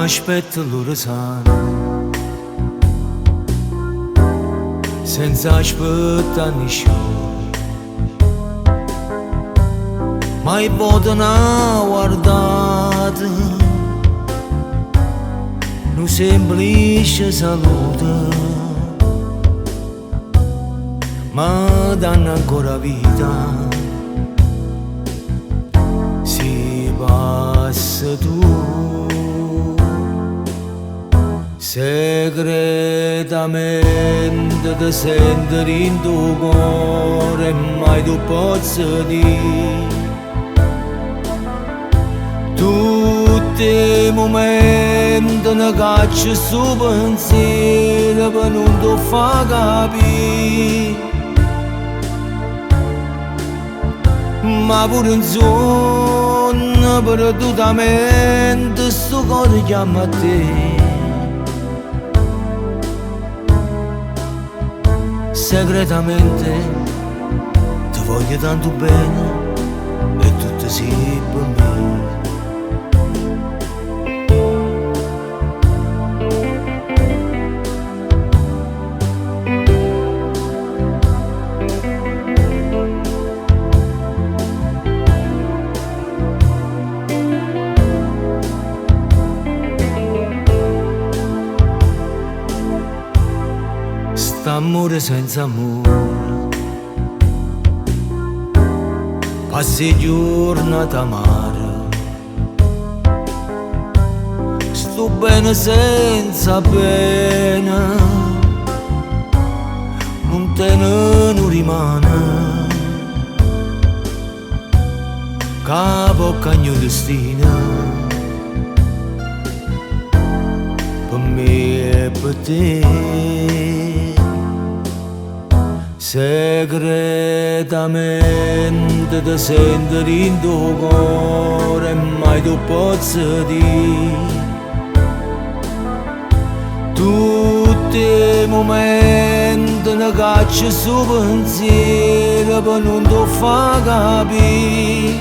aspetto loro sanno, senza aspettare nessuno, mai potano guardare, un semplice saluto, ma danno ancora vita. Si passa tu segretamente ti senti in tuo cuore, mai tu possa dire tutti i momenti ne caccia su pensiero per non ti fa capire, ma pure in sonno perdutamente sto cuore chiama a te. Segretamente ti voglio tanto bene e tutto si per me. Amore senza amore, passi giornata amara, sto bene senza pena, non te ne rimane, capo cagno destino, per me e per te. Segretamente ti senti in tuo cuore, mai tu possa dire tutti i momenti ne caccia su pensiero per non ti fa capire,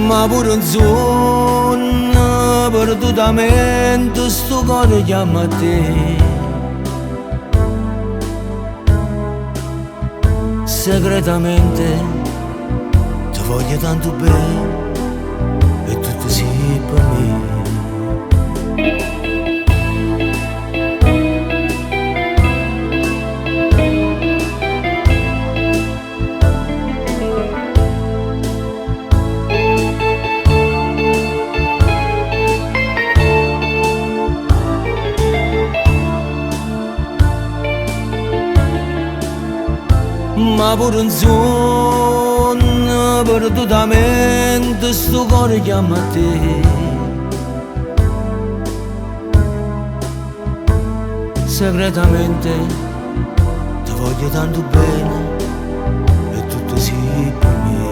ma pure in sonno perdutamente sto cuore chiama a te. Segretamente ti voglio tanto bene e tutto sì per me. Ma pure in sonno perdutamente sto cuore chiama a te. Segretamente ti voglio tanto bene e tutto sì per me.